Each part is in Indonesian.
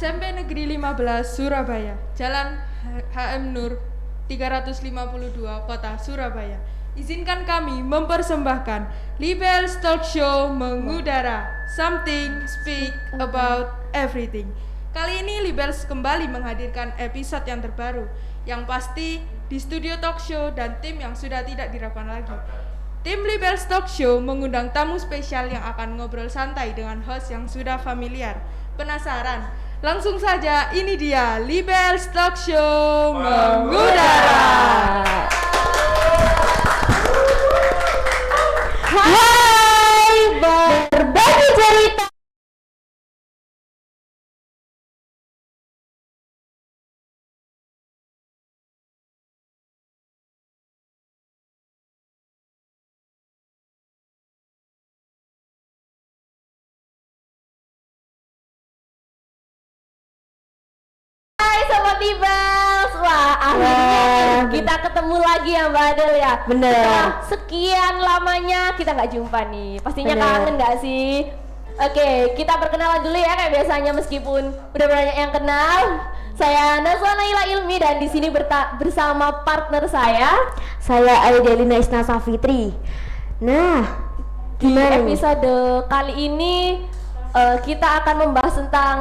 SMP Negeri 15 Surabaya, Jalan HM Nur 352, Kota Surabaya. Izinkan kami mempersembahkan Libels Talk Show mengudara Something Speak About Everything. Kali ini Libels kembali menghadirkan episode yang terbaru, yang pasti di studio talk show dan tim yang sudah tidak diragukan lagi. Tim Libels Talk Show mengundang tamu spesial yang akan ngobrol santai dengan host yang sudah familiar. Penasaran? Langsung saja, ini dia Libels Talk Show mengudara. Hai, berbagi cerita. Hai Sobat Libels, wah akhirnya kita ketemu lagi ya Mbak Adel ya. Bener. Setelah sekian lamanya kita nggak jumpa nih, pastinya Bener. kangen nggak sih? Oke, kita perkenalan dulu ya kayak biasanya meskipun udah banyak yang kenal. Saya Nazwa Naila Ilmi dan di sini bersama partner saya Aidelina Isna Safitri. Nah, di gimana nih? episode kali ini kita akan membahas tentang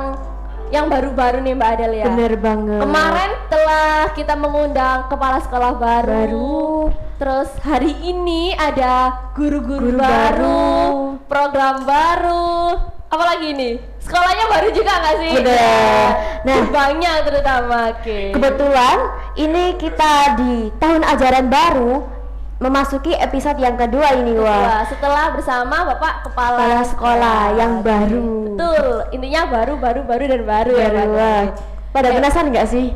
yang baru-baru nih Mbak Adel ya. Bener banget. Kemarin telah kita mengundang kepala sekolah baru. Terus hari ini ada guru-guru baru, program baru. Apalagi ini? Sekolahnya baru juga nggak sih? Bener. Nah, banyak terutama. Oke. kebetulan ini kita di tahun ajaran baru memasuki episode yang kedua ini, Wah, setelah bersama Bapak Kepala sekolah yang baru. Betul, intinya baru dan baru ya Mbak Wah. Adel. Pada penasaran nggak sih?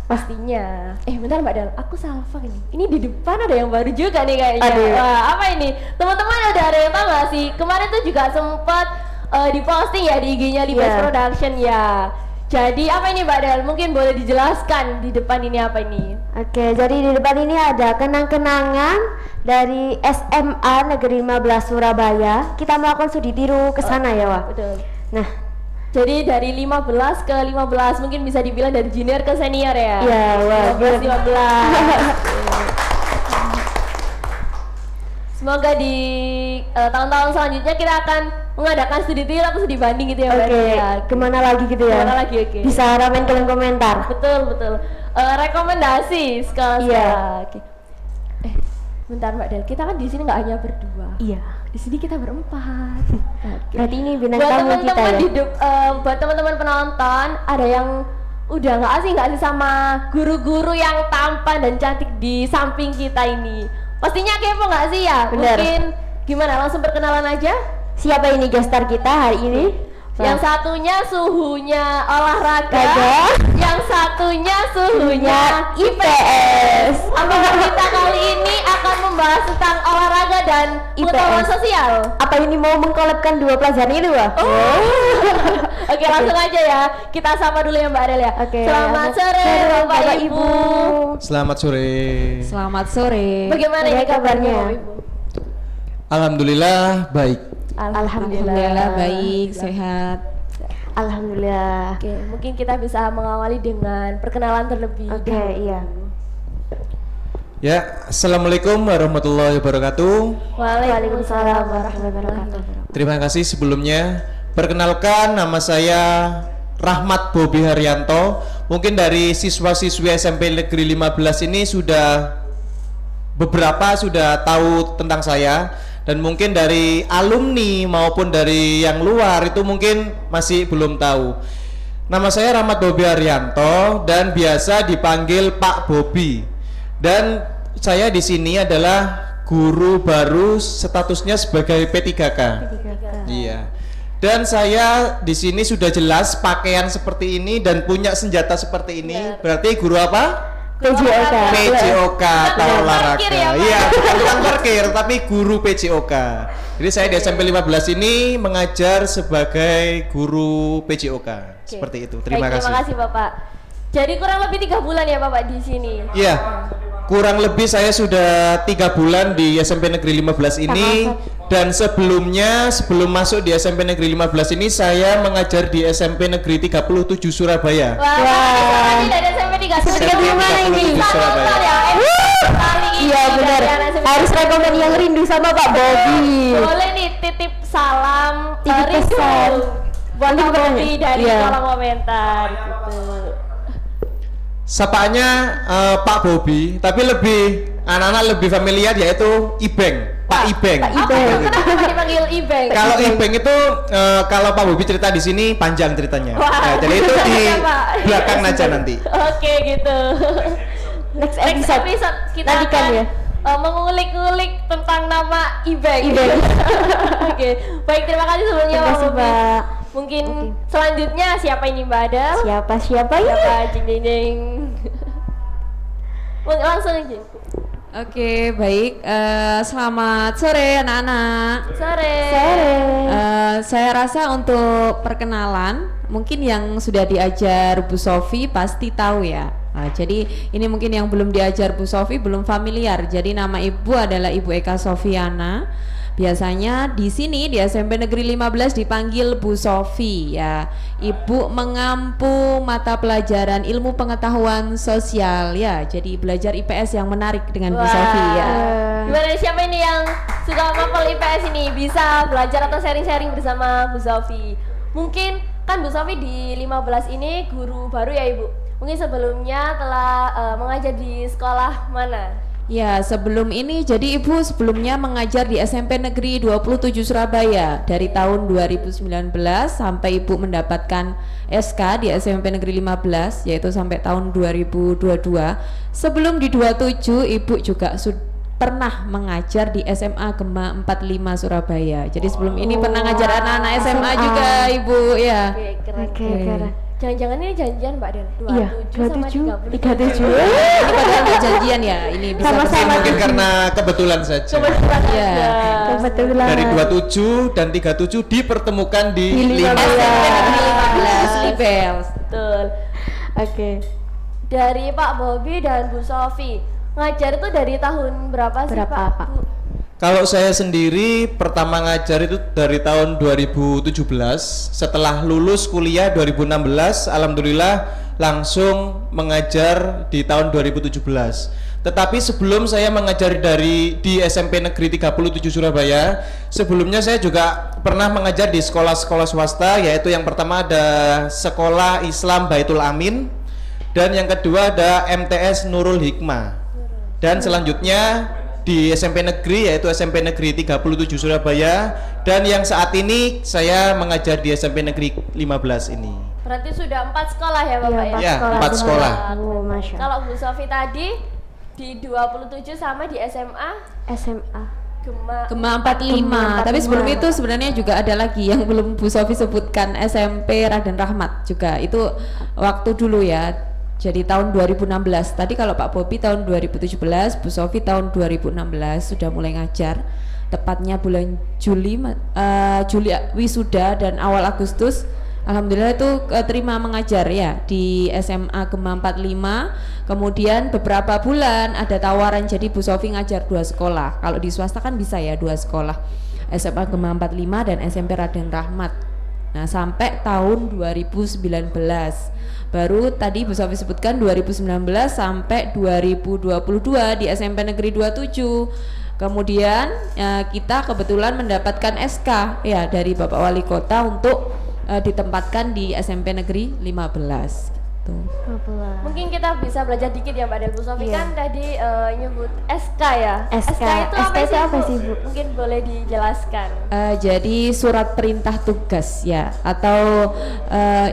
Pastinya. Bentar Mbak Dal, aku salah fak ini. Ini di depan ada yang baru juga nih kayaknya. Aduh. Wah, apa ini? Teman-teman udah ada yang tahu nggak sih? Kemarin tuh juga sempat diposting ya di IG-nya Libes Yeah. Production ya. Jadi apa ini Mbak Dal? Mungkin boleh dijelaskan di depan ini apa ini? Oke, jadi di depan ini ada kenang-kenangan dari SMA Negeri 15 Surabaya. Kita melakukan studi tiru ke sana ya, Wak. Betul. Nah, Jadi dari 15 ke 15 mungkin bisa dibilang dari junior ke senior ya. Iya, wah, 15. Semoga di tahun-tahun selanjutnya kita akan mengadakan studi tiru atau studi banding gitu ya Mbak oke, Adel ya. kemana lagi gitu ya? Kemana lagi, oke. Bisa ramen kolom komentar. Betul. Rekomendasi sekolah. Iya. Oke. Bentar Mbak Del, kita kan di sini nggak hanya berdua. Iya. Di sini kita berempat. Oke. Berarti ini bintang Buat tamu kita teman-teman ya. buat teman-teman penonton, ada yang udah nggak asing sama guru-guru yang tampan dan cantik di samping kita ini. Pastinya kepo nggak sih ya? Bener. Mungkin gimana? Langsung perkenalan aja. Siapa ini gestar kita hari ini? Yang satunya suhunya olahraga, Raga. yang satunya suhunya IPS. Apakah kita kali ini akan membahas tentang olahraga dan pengetahuan IPS. sosial? Apa ini mau mengkolabkan dua pelajaran itu, Wak? Oke, langsung aja ya. Kita sapa dulu ya Mbak Adel ya. Oke. Selamat sore Bapak Ibu. Selamat sore. Selamat sore. Bagaimana ini Bagaimana kabarnya kabarnya? Bapak Ibu? Alhamdulillah baik. Alhamdulillah baik, sehat. Alhamdulillah. Oke, mungkin kita bisa mengawali dengan perkenalan terlebih Oke, dahulu. iya. Ya, assalamualaikum warahmatullahi wabarakatuh. Waalaikumsalam warahmatullahi wabarakatuh. Terima kasih sebelumnya. Perkenalkan, nama saya Rahmat Bobi Haryanto. Mungkin dari siswa-siswi SMP Negeri 15 ini beberapa sudah tahu tentang saya, dan mungkin dari alumni maupun dari yang luar itu mungkin masih belum tahu. Nama saya Rahmat Bobi Haryanto dan biasa dipanggil Pak Bobi. Dan saya di sini adalah guru baru, statusnya sebagai P3K. Iya. Dan saya di sini sudah jelas pakaian seperti ini dan punya senjata seperti ini. Berarti guru apa? PJOK. PJOK atau Bukan olahraga. parkir ya, Pak? Iya, bukan parkir tapi guru PJOK. Jadi saya di SMP 15 ini mengajar sebagai guru PJOK. Seperti itu. Terima Baik, kasih. Terima kasih Bapak. Jadi kurang lebih 3 bulan ya Bapak di sini. Iya. Kurang lebih saya sudah 3 bulan di SMP Negeri 15 ini, Dan sebelum masuk di SMP Negeri 15 ini saya mengajar di SMP Negeri 37 Surabaya. Wah, ini dari SMP 37 gimana ini? Surabaya. Iya benar. Harus rekomen yang rindu sama Pak Bobi. Boleh nih titip salam, Titip rindu pesan. buat Pak Bobi dari Iya. kolom komentar gitu. Sapaannya Pak Bobi, tapi anak-anak lebih familiar yaitu Ibeng, Pak Ibeng. Kenapa dipanggil Ibeng? Kalau Ibeng itu kalau Pak Bobi cerita di sini panjang ceritanya. Wah, Nah, jadi itu di ya, Pak. belakang aja nanti. Oke gitu. Next Next episode. episode kita Nantikan akan ya. mengulik-ngulik tentang nama Ibeng. Oke, baik terima kasih sebelumnya Terima Pak kasih, Bobi. Mbak. Mungkin selanjutnya siapa ini Mbak Adel? Siapa ini? Siapa jeng jeng jeng. Langsung aja. Oke, baik. Selamat sore anak-anak. Sore. Saya rasa untuk perkenalan, mungkin yang sudah diajar Bu Sofi pasti tahu ya. Jadi ini mungkin yang belum diajar Bu Sofi belum familiar. Jadi nama ibu adalah Ibu Eka Sofiana. Biasanya di sini di SMP Negeri 15 dipanggil Bu Sofi ya. Ibu mengampu mata pelajaran ilmu pengetahuan sosial ya. Jadi belajar IPS yang menarik dengan Bu Sofi ya. Gimana nih, siapa ini yang suka mapel IPS ini? Bisa belajar atau sharing-sharing bersama Bu Sofi. Mungkin kan Bu Sofi di 15 ini guru baru ya Ibu. Mungkin sebelumnya telah mengajar di sekolah mana? Ya, sebelum ini jadi Ibu sebelumnya mengajar di SMP Negeri 27 Surabaya dari tahun 2019 sampai Ibu mendapatkan SK di SMP Negeri 15 yaitu sampai tahun 2022. Sebelum di 27 Ibu juga pernah mengajar di SMA Gema 45 Surabaya. Jadi sebelum ini pernah ngajar anak-anak SMA juga Ibu ya. Oke, keren. Oke, keren. Jangan-jangan ini janjian Mbak Del? Iya, 27 sama 27. 37. Ini padahal nggak janjian ya. Ini bisa Sama-sama. Mungkin karena kebetulan saja. Kebetulan Iya. aja. Kebetulan. Dari 27 dan 37 dipertemukan di Di 15. SMP Negeri 15 Libels. Betul. Oke. Dari Pak Bobi dan Bu Sofi, ngajar itu dari tahun berapa sih Berapa, Pak? Pak? Bu? Kalau saya sendiri pertama ngajar itu dari tahun 2017. Setelah lulus kuliah 2016, alhamdulillah langsung mengajar di tahun 2017. Tetapi sebelum saya mengajar di SMP Negeri 37 Surabaya, sebelumnya saya juga pernah mengajar di sekolah-sekolah swasta, yaitu yang pertama ada Sekolah Islam Baitul Amin dan yang kedua ada MTS Nurul Hikmah. Dan selanjutnya di SMP Negeri yaitu SMP Negeri 37 Surabaya, dan yang saat ini saya mengajar di SMP Negeri 15 ini. Berarti sudah 4 sekolah ya Bapak ya? Ya, 4 sekolah. Oh, Masya Allah. Kalau Bu Sofi tadi di 27 sama di SMA SMA. Gema 45. Tapi sebelum itu sebenarnya juga ada lagi yang belum Bu Sofi sebutkan, SMP Raden Rahmat juga. Itu waktu dulu ya. Jadi tahun 2016. Tadi kalau Pak Bobi tahun 2017, Bu Sofi tahun 2016 sudah mulai ngajar. Tepatnya bulan Juli wisuda dan awal Agustus alhamdulillah itu terima mengajar ya di SMA Gema 45. Kemudian beberapa bulan ada tawaran jadi Bu Sofi ngajar 2 sekolah. Kalau di swasta kan bisa ya 2 sekolah, SMA Gema 45 dan SMP Raden Rahmat. Nah sampai tahun 2019 baru tadi Bu Sofi sebutkan 2019 sampai 2022 di SMP Negeri 27. Kemudian kita kebetulan mendapatkan SK ya dari Bapak Wali Kota untuk ditempatkan di SMP Negeri 15. Tuh. Mungkin kita bisa belajar dikit ya Mbak Del. Bu Sofi Iya. kan tadi nyebut SK ya. SK. itu apa SK itu apa sih, Bu? Mungkin boleh dijelaskan. Jadi surat perintah tugas ya, atau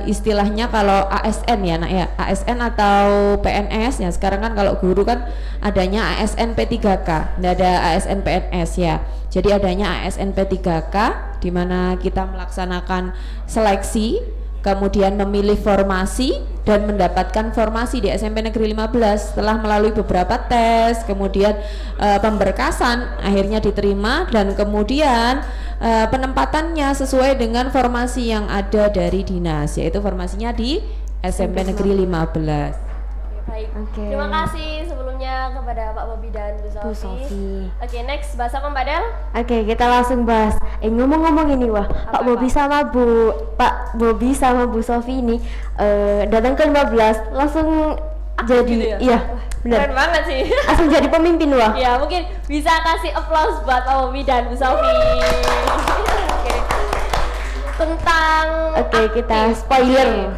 istilahnya kalau ASN ya nak ya, ASN atau PNS ya. Sekarang kan kalau guru kan adanya ASN P3K, nggak ada ASN PNS ya. Jadi adanya ASN P3K di mana kita melaksanakan seleksi, kemudian memilih formasi dan mendapatkan formasi di SMP Negeri 15 setelah melalui beberapa tes, kemudian pemberkasan akhirnya diterima, dan kemudian penempatannya sesuai dengan formasi yang ada dari dinas, yaitu formasinya di SMP Negeri 15. baik. Oke. Terima kasih sebelumnya kepada Pak Bobi dan Bu Bu Sofi. Sofi. Oke, next bahas apa Mbak Del? Oke, kita langsung bahas. Ngomong-ngomong ini wah, Pak Bobi sama Bu Sofi ini datang ke 15 langsung jadi gitu ya? iya, benar. Keren banget sih. Langsung jadi pemimpin wah. Ya, mungkin bisa kasih applause buat Pak Bobi dan Bu Sofi. Oke. Tentang Oke, kita aktif. spoiler.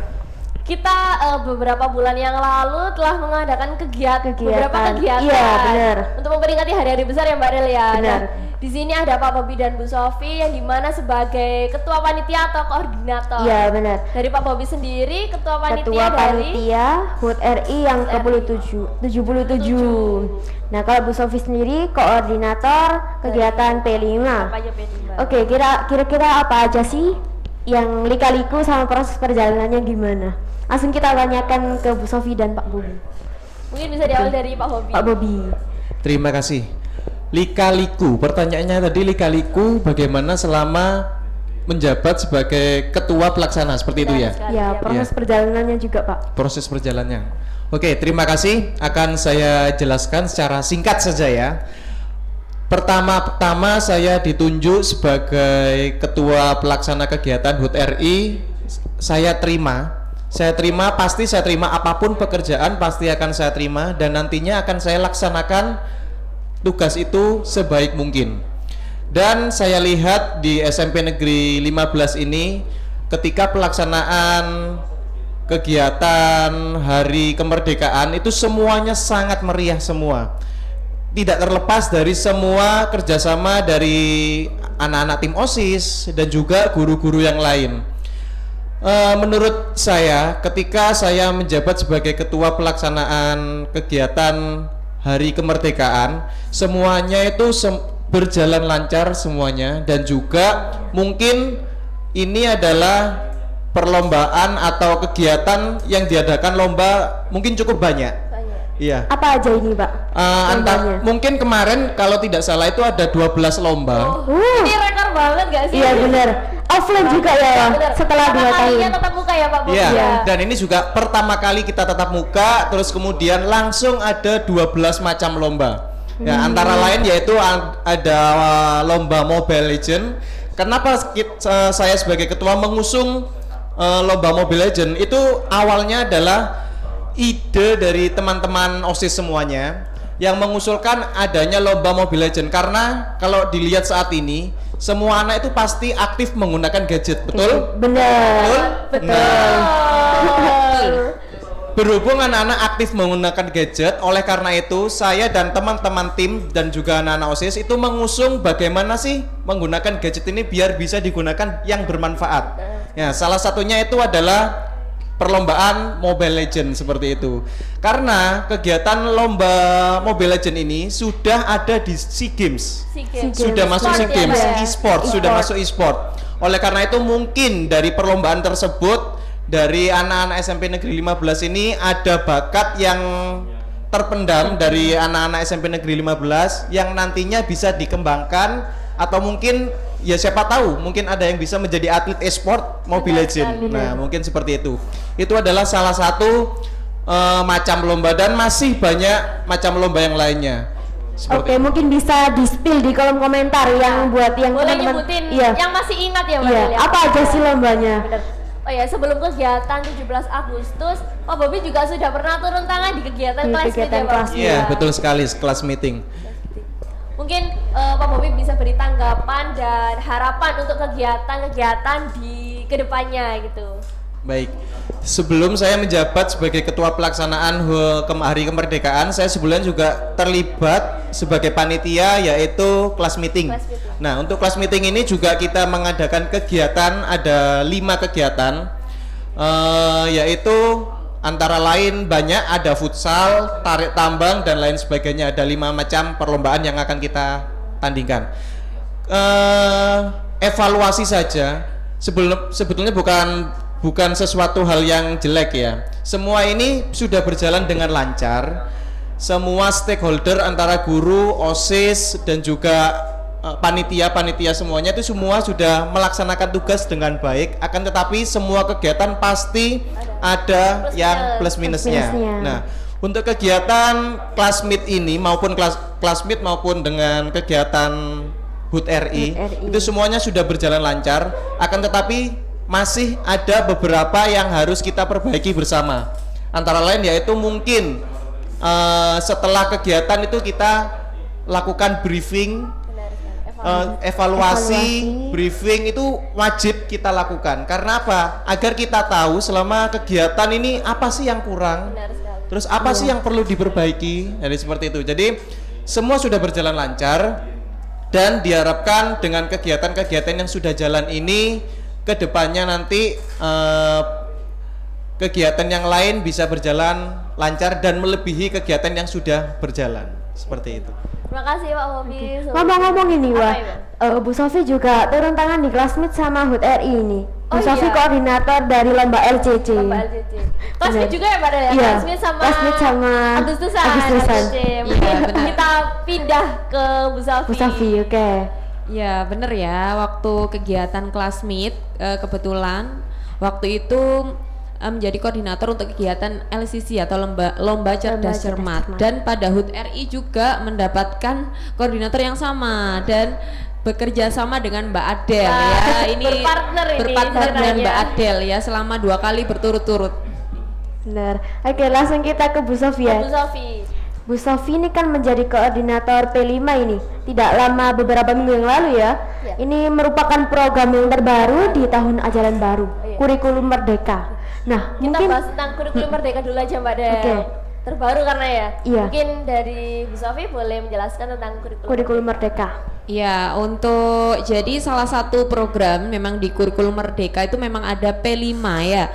Kita beberapa bulan yang lalu telah mengadakan beberapa kegiatan. Iya, benar. Untuk memperingati hari-hari besar ya Mbak Del ya. Benar. Nah, di sini ada Pak Bobi dan Bu Sofi yang dimana sebagai ketua panitia atau koordinator. Iya, benar. Dari Pak Bobi sendiri ketua panitia Ketua dari panitia HUT RI yang ke-77. Nah, kalau Bu Sofi sendiri koordinator kegiatan P5. apa aja P5. Oke, kira-kira apa aja sih yang lika-liku sama proses perjalanannya gimana? Langsung kita tanyakan ke Bu Sofi dan Pak Bobi. Mungkin bisa diawali dari Pak Bobi. Pak Bobi. Terima kasih. Lika-liku, pertanyaannya tadi lika-liku bagaimana selama menjabat sebagai ketua pelaksana seperti itu ya? Sekali, Ya, proses Iya. perjalanannya juga, Pak. Proses perjalanannya. Oke, terima kasih. Akan saya jelaskan secara singkat saja ya. Pertama-tama saya ditunjuk sebagai ketua pelaksana kegiatan HUT RI. Saya terima pasti saya terima apapun pekerjaan pasti akan saya terima dan nantinya akan saya laksanakan tugas itu sebaik mungkin. Dan saya lihat di SMP Negeri 15 ini ketika pelaksanaan kegiatan Hari Kemerdekaan itu semuanya sangat meriah semua. Tidak terlepas dari semua kerjasama dari anak-anak tim OSIS dan juga guru-guru yang lain. Menurut saya ketika saya menjabat sebagai ketua pelaksanaan kegiatan Hari Kemerdekaan, semuanya itu berjalan lancar semuanya dan juga mungkin ini adalah perlombaan atau kegiatan yang diadakan lomba mungkin cukup banyak. Iya. Apa aja ini, Pak? Lombanya? Mungkin kemarin kalau tidak salah itu ada 12 lomba. Ini rekor banget gak sih? Iya, benar. Offline juga ya, Bener. setelah 2 Pertama tahun. kalinya tatap muka ya Pak Bobi. Iya, Ya. dan ini juga pertama kali kita tatap muka, terus kemudian langsung ada 12 macam lomba. Ya, antara lain yaitu ada lomba Mobile Legend. Kenapa saya sebagai ketua mengusung lomba Mobile Legend? Itu awalnya adalah ide dari teman-teman OSIS semuanya yang mengusulkan adanya lomba Mobile Legend karena kalau dilihat saat ini semua anak itu pasti aktif menggunakan gadget, betul? Benar. Betul? Berhubung anak-anak aktif menggunakan gadget, oleh karena itu saya dan teman-teman tim dan juga anak-anak OSIS itu mengusung bagaimana sih menggunakan gadget ini biar bisa digunakan yang bermanfaat. Ya, salah satunya itu adalah perlombaan Mobile Legend seperti itu. Karena kegiatan lomba Mobile Legend ini sudah ada di SEA Games. Sudah masuk SEA Games, e-sport, sudah masuk e-sport. Oleh karena itu mungkin dari perlombaan tersebut dari anak-anak SMP Negeri 15 ini ada bakat yang terpendam dari anak-anak SMP Negeri 15 yang nantinya bisa dikembangkan atau mungkin ya siapa tahu mungkin ada yang bisa menjadi atlet e-sport Mobile Legend. Nah, mungkin seperti itu. Itu adalah salah satu macam lomba dan masih banyak macam lomba yang lainnya. Oke, mungkin bisa di-spill di kolom komentar yang buat yang Boleh teman-teman. nyebutin Iya. yang masih ingat ya Mbak Iya, Del ya? apa aja sih lombanya? Bener. Oh ya, sebelum kegiatan 17 Agustus, Pak Bobi juga sudah pernah turun tangan di kegiatan Di kelas meet kegiatan ya, Pak? kelas meet. Iya, betul sekali, kelas meeting. Mungkin Pak Bobi bisa beri tanggapan dan harapan untuk kegiatan-kegiatan di kedepannya gitu. Baik, sebelum saya menjabat sebagai ketua pelaksanaan Hari Kemerdekaan, saya sebelumnya juga terlibat sebagai panitia yaitu kelas meeting. Nah, untuk kelas meeting ini juga kita mengadakan kegiatan, ada 5 kegiatan, yaitu antara lain banyak ada futsal, tarik tambang dan lain sebagainya. Ada 5 macam perlombaan yang akan kita tandingkan. Evaluasi saja, sebetulnya bukan sesuatu hal yang jelek ya. Semua ini sudah berjalan dengan lancar. Semua stakeholder antara guru, OSIS dan juga panitia semuanya itu semua sudah melaksanakan tugas dengan baik. Akan tetapi semua kegiatan pasti ada yang plus minusnya. Nah, Untuk kegiatan Classmeet ini maupun Classmeet maupun dengan kegiatan HUT RI, itu semuanya sudah berjalan lancar, akan tetapi masih ada beberapa yang harus kita perbaiki bersama. Antara lain yaitu mungkin setelah kegiatan itu kita lakukan briefing, evaluasi, briefing itu wajib kita lakukan. Karena apa? Agar kita tahu selama kegiatan ini apa sih yang kurang, terus apa sih yang perlu diperbaiki, jadi seperti itu. Jadi semua sudah berjalan lancar dan diharapkan dengan kegiatan-kegiatan yang sudah jalan ini kedepannya nanti kegiatan yang lain bisa berjalan lancar dan melebihi kegiatan yang sudah berjalan seperti itu. Terima kasih Pak Bobi. Ngomong-ngomong ini wah, Apa, Bu Sofi juga turun tangan di Classmeet sama HUT RI ini. Bu Oh, Sofi iya. koordinator dari lomba LCC. Lomba LCC. Classmeet juga ya pada ya? Iya. Classmeet sama Agustusan. Agustusan. Iya, Mungkin benar. kita pindah ke Bu Sofi. Bu Sofi, oke. Ya bener ya, waktu kegiatan Classmeet kebetulan waktu itu menjadi koordinator untuk kegiatan LCC atau lomba cerdas cermat, dan pada HUT RI juga mendapatkan koordinator yang sama dan bekerja sama dengan Mbak Adel ya. Ini berpartner dengan ceritanya. Mbak Adel ya selama 2 kali berturut-turut. Benar. Oke, langsung kita ke Bu Sofi ya. Bu Sofi. Bu Sofi ini kan menjadi koordinator P5 ini tidak lama, beberapa minggu yang lalu ya. Ya. Ini merupakan program yang terbaru di tahun ajaran baru, Iya. Kurikulum Merdeka. Nah, Kita mungkin bahas tentang kurikulum merdeka dulu aja Mbak Del. Oke. Terbaru karena ya. Iya. Mungkin dari Bu Sofi boleh menjelaskan tentang Kurikulum Merdeka. Ya, untuk jadi salah satu program memang di Kurikulum Merdeka itu memang ada P5 ya.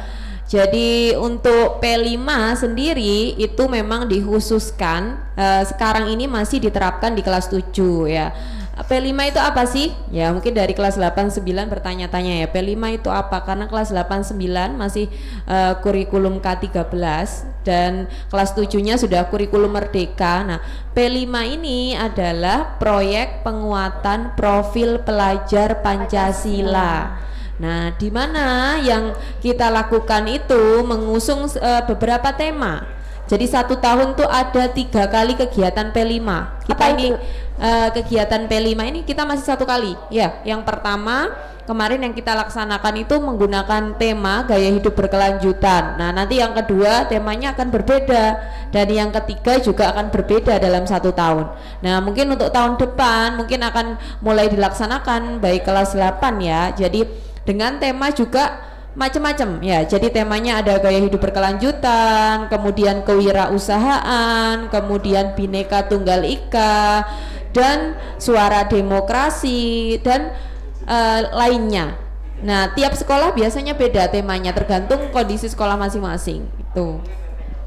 Jadi untuk P5 sendiri itu memang dikhususkan sekarang ini masih diterapkan di kelas 7 ya. P5 itu apa sih? Ya mungkin dari kelas 8-9 bertanya-tanya ya, P5 itu apa? Karena kelas 8-9 masih kurikulum K13 dan kelas 7-nya sudah kurikulum merdeka. Nah, P5 ini adalah proyek penguatan profil pelajar Pancasila. Nah, di mana yang kita lakukan itu mengusung beberapa tema. Jadi 1 tahun tuh ada 3 kali kegiatan P5. Kita Apa ini itu? Kegiatan P5 ini kita masih 1 kali. Ya, yang pertama kemarin yang kita laksanakan itu menggunakan tema gaya hidup berkelanjutan. Nah, nanti yang kedua temanya akan berbeda dan yang ketiga juga akan berbeda dalam 1 tahun. Nah, mungkin untuk tahun depan mungkin akan mulai dilaksanakan baik kelas 8 ya. Jadi dengan tema juga macam-macam ya. Jadi temanya ada gaya hidup berkelanjutan, kemudian kewirausahaan, kemudian Bhinneka Tunggal Ika, dan suara demokrasi dan lainnya. Nah, tiap sekolah biasanya beda temanya tergantung kondisi sekolah masing-masing itu.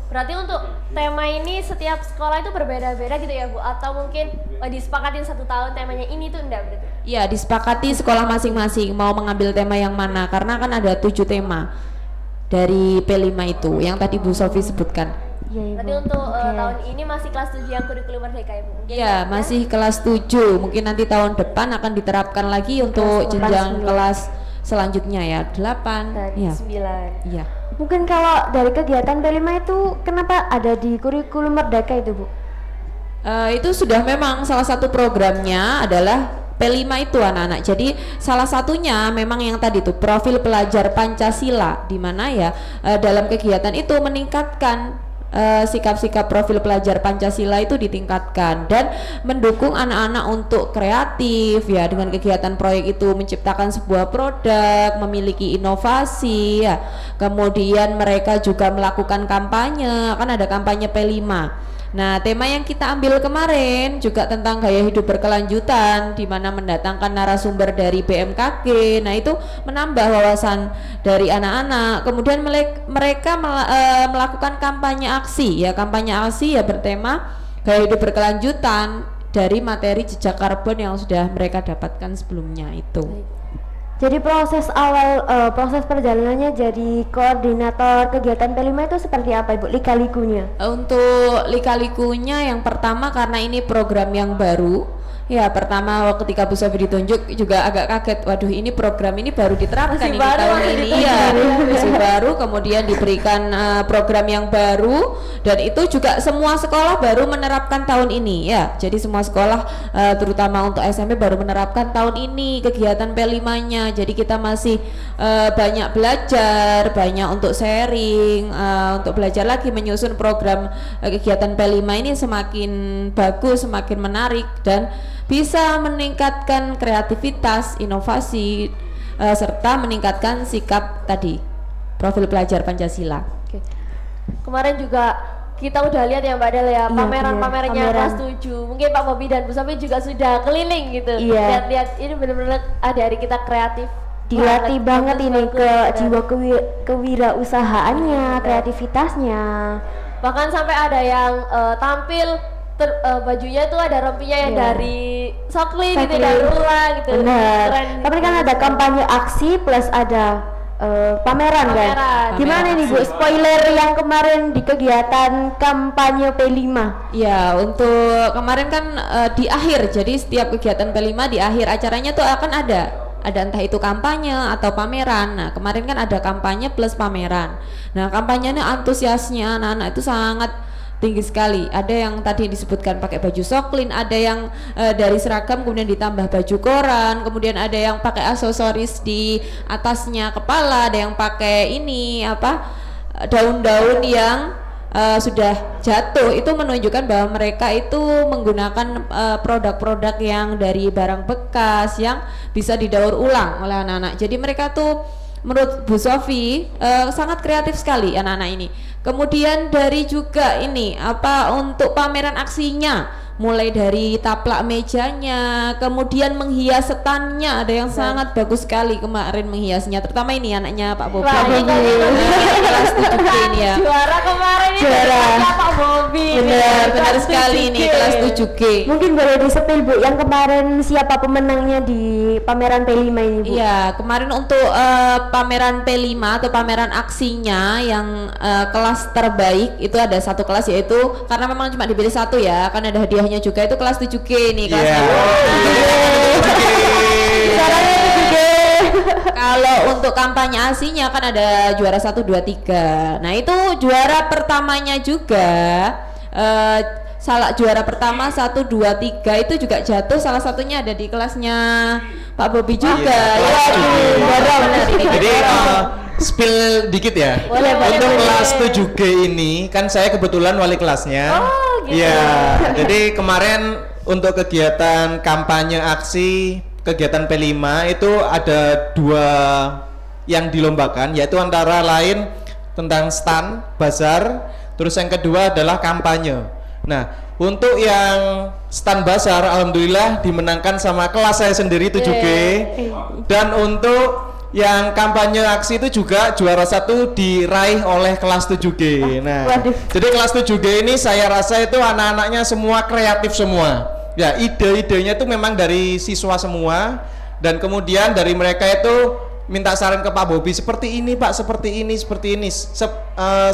Berarti untuk tema ini setiap sekolah itu berbeda-beda gitu ya Bu? Atau mungkin disepakatin 1 tahun temanya ini tuh enggak berarti? Ya, disepakati sekolah masing-masing mau mengambil tema yang mana karena kan ada 7 tema dari P5 itu yang tadi Bu Sofi sebutkan. Iya, Ibu. Berarti untuk Oke. tahun ini masih kelas 7 yang kurikulum merdeka ya Bu? Mungkin Iya, masih kelas 7. Mungkin nanti tahun depan akan diterapkan lagi untuk Kelas jenjang 8, 9. kelas selanjutnya ya, 8. Dan Iya. 9. Iya. Mungkin kalau dari kegiatan P5 itu kenapa ada di Kurikulum Merdeka itu, Bu? Itu sudah memang salah satu programnya adalah P5 itu anak-anak. Jadi salah satunya memang yang tadi tuh profil pelajar Pancasila, di mana ya dalam kegiatan itu meningkatkan sikap-sikap profil pelajar Pancasila itu ditingkatkan dan mendukung anak-anak untuk kreatif ya dengan kegiatan proyek itu menciptakan sebuah produk, memiliki inovasi ya. Kemudian mereka juga melakukan kampanye, kan ada kampanye P5. Nah, tema yang kita ambil kemarin juga tentang gaya hidup berkelanjutan, di mana mendatangkan narasumber dari BMKG. Nah, itu menambah wawasan dari anak-anak. Kemudian mereka melakukan kampanye aksi ya bertema gaya hidup berkelanjutan dari materi jejak karbon yang sudah mereka dapatkan sebelumnya itu. Jadi proses perjalanannya jadi koordinator kegiatan P5 itu seperti apa, Ibu? Lika-likunya? Untuk lika-likunya yang pertama karena ini program yang baru Ya, pertama ketika Bu Sofi ditunjuk juga agak kaget. Waduh, ini program ini baru diterapkan Masih ini baru, tahun masih ini. ditunjuk. Iya, masih baru. Kemudian diberikan program yang baru dan itu juga semua sekolah baru menerapkan tahun ini ya. Jadi semua sekolah terutama untuk SMP baru menerapkan tahun ini kegiatan P5-nya. Jadi kita masih banyak belajar, banyak untuk sharing, untuk belajar lagi menyusun program kegiatan P5 ini semakin bagus, semakin menarik dan bisa meningkatkan kreativitas, inovasi, serta meningkatkan sikap tadi, profil pelajar Pancasila. Oke. Kemarin juga kita udah lihat ya Mbak Del ya, Iya, pameran-pamerannya pameran. kelas 7. Mungkin Pak Bobi dan Bu Sofi juga sudah keliling gitu. Iya. Lihat-lihat ini benar-benar ada hari kita kreatif. Dilatih banget ini bagus, ke gitu. jiwa kewirausahaannya, kreativitasnya. Bahkan sampai ada yang tampil bajunya tuh ada rompinya yang Iya. dari Sokli gitu, Sokli. dari Rula gitu. Bener. Keren Tapi gitu. kan ada kampanye aksi plus ada pameran kan. Pameran. Gimana Pameran nih Bu? aksi. Spoiler yang kemarin di kegiatan kampanye P5. Ya, untuk kemarin kan di akhir, jadi setiap kegiatan P5 di akhir acaranya tuh akan ada entah itu kampanye atau pameran. Nah, kemarin kan ada kampanye plus pameran. Nah, kampanyenya antusiasnya anak-anak itu sangat tinggi sekali. Ada yang tadi disebutkan pakai baju soklin, ada yang dari seragam kemudian ditambah baju koran, kemudian ada yang pakai aksesoris di atasnya kepala, ada yang pakai ini apa daun-daun yang sudah jatuh. Itu menunjukkan bahwa mereka itu menggunakan produk-produk yang dari barang bekas yang bisa didaur ulang oleh anak-anak. Jadi mereka tuh menurut Bu Sofi sangat kreatif sekali anak-anak ini. Kemudian dari juga ini apa untuk pameran aksinya, mulai dari taplak mejanya, kemudian menghias standnya, ada yang sangat bagus sekali kemarin menghiasnya, terutama ini anaknya Pak Bobi. Wah, ini Kelas 7 ini ya. juara kemarin ini Juara. ternyata Pak Bobi. Benar Kelas sekali 7G. ini kelas 7G. Mungkin boleh disepil Bu yang kemarin siapa pemenangnya di pameran P5 ini Bu? Iya, kemarin untuk pameran P5 atau pameran aksinya yang kelas terbaik itu ada satu kelas, yaitu karena memang cuma dipilih satu ya, kan ada hadiahnya juga, itu kelas 7G nih kelasnya. Caranya itu juga. Kalau untuk kampanye aksinya kan ada juara 1, 2, 3. Nah, itu juara pertamanya juga salah juara pertama 1, 2, 3 itu juga jatuh, salah satunya ada di kelasnya Pak Bobi juga. Iya, kelas Ya, 7G. dorong benar ini. Jadi spill dikit ya. Boleh, boleh, Untuk boleh. kelas 7G ini kan saya kebetulan wali kelasnya. Oh, gitu. Iya. Jadi kemarin untuk kegiatan kampanye aksi kegiatan P5 itu ada 2 yang dilombakan, yaitu antara lain tentang stand, bazar, terus yang kedua adalah kampanye. Nah, untuk yang stand bazar alhamdulillah dimenangkan sama kelas saya sendiri 7G. Dan untuk yang kampanye aksi itu juga juara 1 diraih oleh kelas 7G. Nah, waduh. jadi kelas 7G ini saya rasa itu anak-anaknya semua kreatif semua. Ya, ide-idenya itu memang dari siswa semua, dan kemudian dari mereka itu minta saran ke Pak Bobi, seperti ini Pak, seperti ini, seperti ini.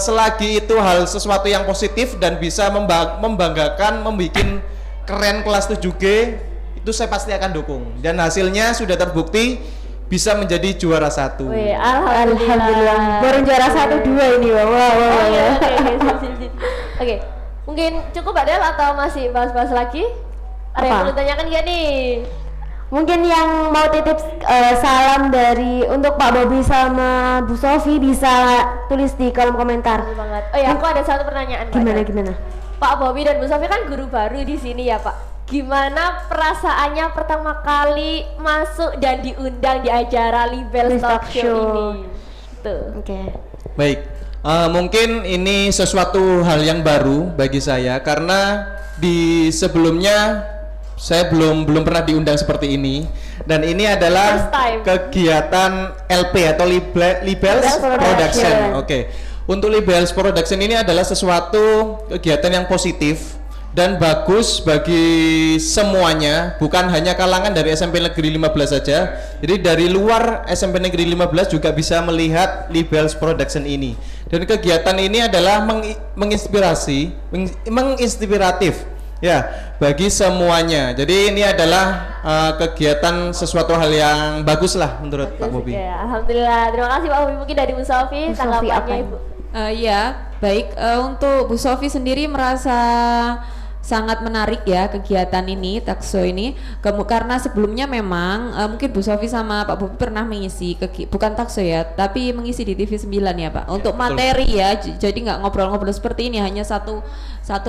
Selagi itu hal sesuatu yang positif dan bisa membanggakan, membuat keren kelas 7G, itu saya pasti akan dukung. Dan hasilnya sudah terbukti bisa menjadi juara 1. Wih, Alhamdulillah. Baru juara 1, 2 ini. Wah, wah, wah, Oh, iya, wah. oke. Oke, mungkin cukup Mbak Del atau masih bahas-bahas lagi? Ada yang Apa? perlu ditanyakan gak nih? Mungkin yang mau titip salam dari untuk Pak Bobi sama Bu Sofi bisa tulis di kolom komentar. Betul banget. Oh ya, aku ada satu pertanyaan Mbak Gimana Del. gimana? Pak Bobi dan Bu Sofi kan guru baru di sini ya Pak. Gimana perasaannya pertama kali masuk dan diundang di acara Libel Talk Talk Show Show. ini? Tuh. Oke. Baik, mungkin ini sesuatu hal yang baru bagi saya karena di sebelumnya saya belum pernah diundang seperti ini, dan ini adalah First time. kegiatan LP atau Libels Libels Production. Production. Oke, untuk Libels Production ini adalah sesuatu kegiatan yang positif dan bagus bagi semuanya, bukan hanya kalangan dari SMP Negeri 15 saja. Jadi dari luar SMP Negeri 15 juga bisa melihat Libels Production ini. Dan kegiatan ini adalah menginspiratif Ya, bagi semuanya. Jadi ini adalah kegiatan sesuatu hal yang bagus lah menurut Pak Bobi. Ya, alhamdulillah. Terima kasih Pak Bobi. Mungkin dari Bu Sofi Bu Sofi, apa tanggapannya ini? Ibu. Ya, baik. Untuk Bu Sofi sendiri merasa sangat menarik ya kegiatan ini, Takso ini. Karena sebelumnya memang mungkin Bu Sofi sama Pak Bobi pernah mengisi bukan Takso ya, tapi mengisi di TV 9 ya Pak. Untuk materi ya, jadi nggak ngobrol-ngobrol seperti ini, hanya satu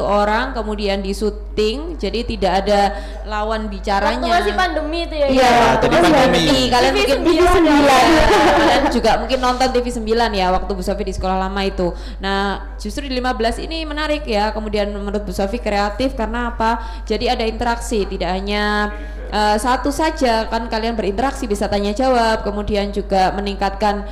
orang kemudian di syuting, jadi tidak ada lawan bicaranya. Waktu masih pandemi itu ya. Iya, jadi pandemi. Kalian TV mungkin 9 kalian juga mungkin nonton TV 9 ya waktu Bu Sofi di sekolah lama itu. Nah, justru di 15 ini menarik ya. Kemudian menurut Bu Sofi kreatif karena apa? Jadi ada interaksi, tidak hanya satu saja kan, kalian berinteraksi bisa tanya jawab, kemudian juga meningkatkan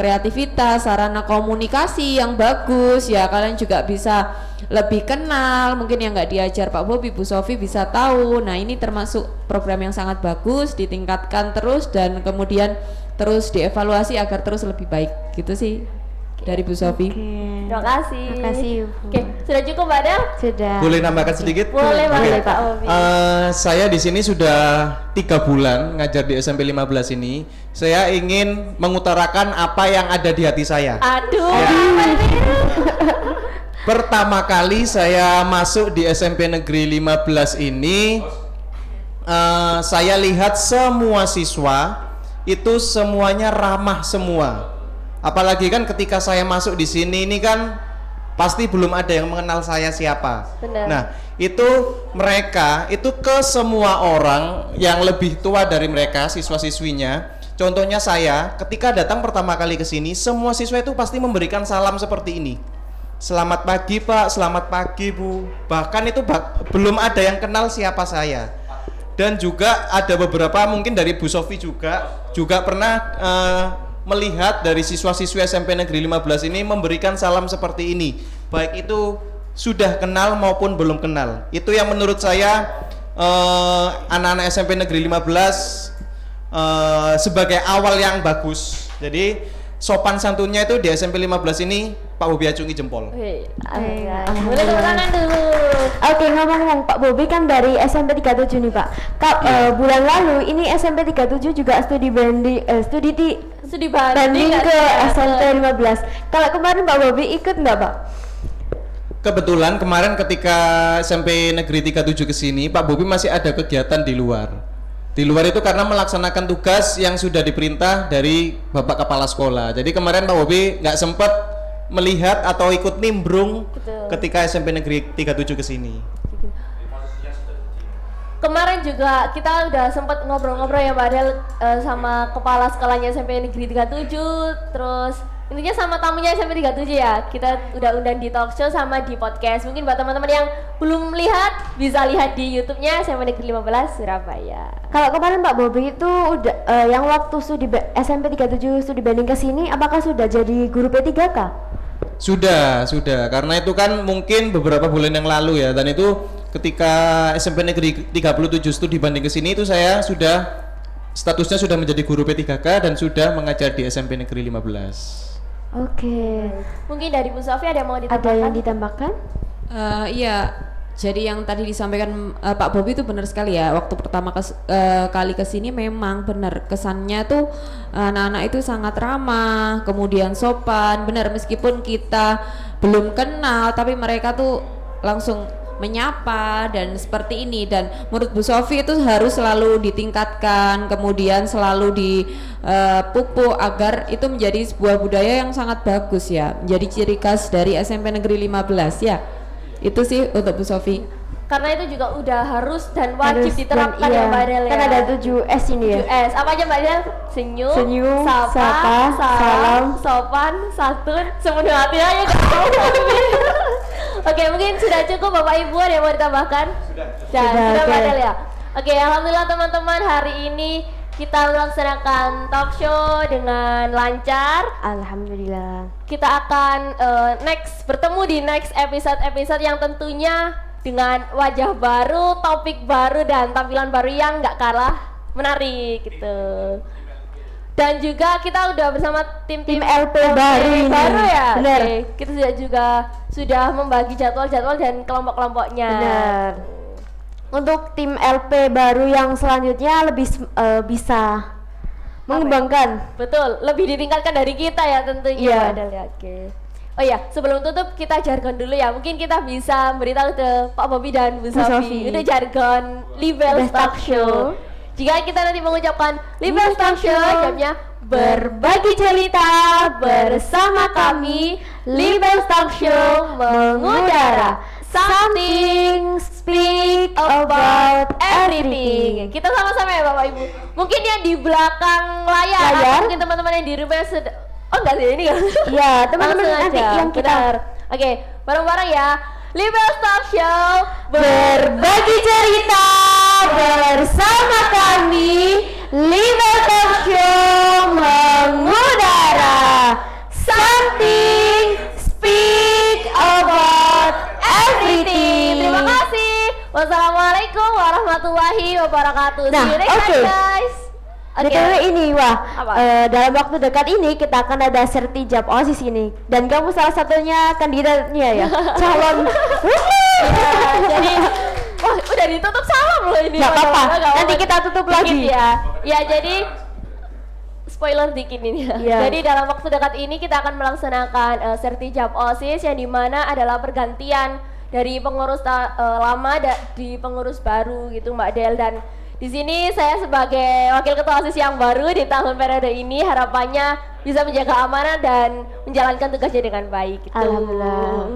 kreativitas, sarana komunikasi yang bagus ya. Kalian juga bisa lebih kenal, mungkin yang nggak diajar Pak Bobi, Bu Sofi bisa tahu. Nah, ini termasuk program yang sangat bagus, ditingkatkan terus dan kemudian terus dievaluasi agar terus lebih baik gitu sih dari Bu Sofi. Terima kasih. Terima kasih, Bu. Oke, sudah cukup Mbak Del? Sudah. Boleh nambahkan sedikit? Boleh Oke. banget Pak Bobi. Saya di sini sudah 3 bulan ngajar di SMP 15 ini. Saya ingin mengutarakan apa yang ada di hati saya. Aduh, Ya. apa ini? Pertama kali saya masuk di SMP Negeri 15 ini, saya lihat semua siswa itu semuanya ramah semua. Apalagi kan ketika saya masuk di sini ini kan pasti belum ada yang mengenal saya siapa. Benar. Nah, itu mereka itu ke semua orang yang lebih tua dari mereka, siswa-siswinya. Contohnya saya, ketika datang pertama kali ke sini, semua siswa itu pasti memberikan salam seperti ini. Selamat pagi Pak, selamat pagi Bu. Bahkan itu belum ada yang kenal siapa saya. Dan juga ada beberapa mungkin dari Bu Sofi juga pernah melihat dari siswa-siswi SMP Negeri 15 ini memberikan salam seperti ini. Baik itu sudah kenal maupun belum kenal. Itu yang menurut saya anak-anak SMP Negeri 15 sebagai awal yang bagus. Jadi sopan santunnya itu di SMP 15 ini Pak Bobi acungi jempol. Boleh tepuk tangan dulu. Oke, ngomong-ngomong Pak Bobi kan dari SMP 37 nih Pak. Bulan lalu ini SMP 37 juga studi banding ke SMP 15. Kalau kemarin Pak Bobi ikut nggak Pak? Kebetulan kemarin ketika SMP Negeri 37 ke sini, Pak Bobi masih ada kegiatan di luar. Di luar itu karena melaksanakan tugas yang sudah diperintah dari Bapak Kepala Sekolah. Jadi kemarin Pak Bobi nggak sempat melihat atau ikut nimbrung. Betul. Ketika SMP Negeri 37 ke sini. Kemarin juga kita udah sempat ngobrol-ngobrol ya Mbak Del sama kepala sekolahnya SMP Negeri 37, terus intinya sama tamunya SMP 37 ya. Kita udah undang di talk show sama di podcast. Mungkin buat teman-teman yang belum lihat bisa lihat di YouTube-nya SMP Negeri 15 Surabaya. Kalau kemarin Pak Bobi itu udah yang waktu SMP 37 studi banding ke sini, apakah sudah jadi guru P3K? Sudah. Karena itu kan mungkin beberapa bulan yang lalu ya, dan itu ketika SMP Negeri 37 studi banding ke sini itu saya sudah statusnya sudah menjadi guru P3K dan sudah mengajar di SMP Negeri 15. Oke. Mungkin dari Bu Sofi ada yang mau ditambahkan? Ada yang ditambahkan? Iya, jadi yang tadi disampaikan Pak Bobi itu benar sekali ya. Waktu pertama kali kesini memang benar kesannya tuh anak-anak itu sangat ramah, kemudian sopan. Benar, meskipun kita belum kenal, tapi mereka tuh langsung menyapa dan seperti ini. Dan menurut Bu Sofi itu harus selalu ditingkatkan, kemudian selalu dipupuk agar itu menjadi sebuah budaya yang sangat bagus ya, menjadi ciri khas dari SMP Negeri 15 ya. Itu sih untuk Bu Sofi. Karena itu juga udah harus dan wajib Harus diterapkan dan ya iya. Mbak Del ya. Kan ada 7S ini ya. 7S. Apa aja Mbak Del? Senyum, Senyum, sapa, sapa, salam, salam. sopan, santun, sepenuh hati aja gak tahu. Oke, mungkin sudah cukup Bapak Ibu, ada yang mau ditambahkan? Sudah oke. Mbak Del ya. Oke, alhamdulillah teman-teman, hari ini kita melaksanakan talk show dengan lancar. Alhamdulillah. Kita akan bertemu di next episode yang tentunya dengan wajah baru, topik baru, dan tampilan baru yang nggak kalah menarik gitu. Dan juga kita udah bersama tim LP baru ini. Baru ya. Bener. Oke, kita sudah membagi jadwal-jadwal dan kelompok-kelompoknya. Benar. Untuk tim LP baru yang selanjutnya lebih bisa mengembangkan. Betul, lebih ditingkatkan dari kita ya tentunya. Iya. Padahal ya, oke. Oh iya, sebelum tutup kita jargon dulu ya. Mungkin kita bisa beritahu ke Pak Bobby dan Bu Sofi. Itu jargon Libel Talk Show. Jika kita nanti mengucapkan Libel Talk Show, jamnya berbagi cerita bersama kami. Libel Talk Show mengudara. Something speak about everything. Kita sama-sama ya Bapak Ibu. Mungkin yang di belakang layar, atau mungkin teman-teman yang di rumah oh enggak sih, ini kan? Iya, teman-teman Langsung nanti aja. yang kita Benar. Oke, bareng-bareng ya. Libel Talk Show berbagi cerita bersama kami. Libel Talk Show mengudara. Something speak about everything. Terima kasih. Wassalamualaikum warahmatullahi wabarakatuh. Nah, See you next oke. time, guys. Oke. BTW ini wah, Apa? dalam waktu dekat ini kita akan ada sertijab OSIS ini dan kamu salah satunya kandidatnya ya, calon. Ya, jadi wah, udah ditutup sama belum ini? Nggak apa-apa, Nggak apa-apa. nanti kita tutup Dikit lagi. ya. Ya, jadi spoiler dikit ini ya. Iya. Jadi dalam waktu dekat ini kita akan melaksanakan sertijab OSIS yang dimana adalah pergantian dari pengurus lama di pengurus baru gitu Mbak Del, dan di sini saya sebagai wakil ketua OSIS yang baru di tahun periode ini harapannya bisa menjaga amanah dan menjalankan tugasnya dengan baik gitu. Alhamdulillah.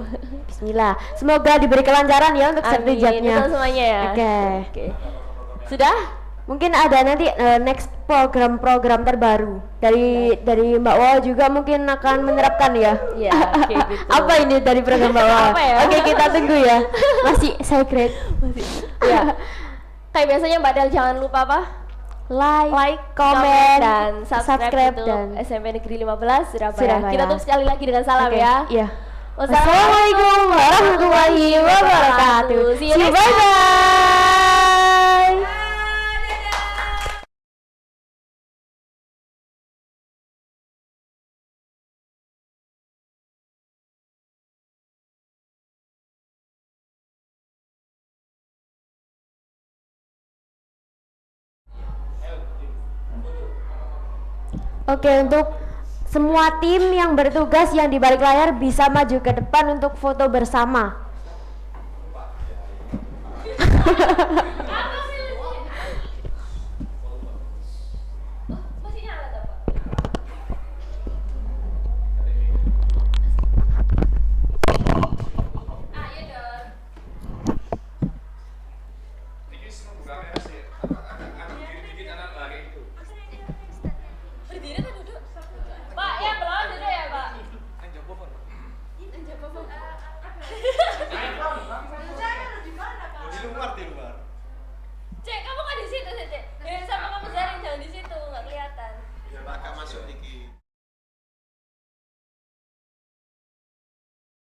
Bismillah. Semoga diberi kelancaran ya untuk sertijabnya. Betul semuanya ya. Oke. Sudah? Mungkin ada nanti next program-program terbaru dari Mbak Wawa juga mungkin akan menerapkan ya. Iya, oke, gitu. Apa ini dari program Mbak Wawa? Apa ya? Oke, kita tunggu ya. Masih secret. Ya. Kayak biasanya Mbak Del jangan lupa apa? Like, comment, dan subscribe untuk dan SMP Negeri 15 Surabaya. Surabaya. Kita tutup sekali lagi dengan salam Oke, ya. Iya. Wassalamualaikum warahmatullahi wabarakatuh. See you next Bye time. bye. Oke, untuk semua tim yang bertugas yang di balik layar bisa maju ke depan untuk foto bersama.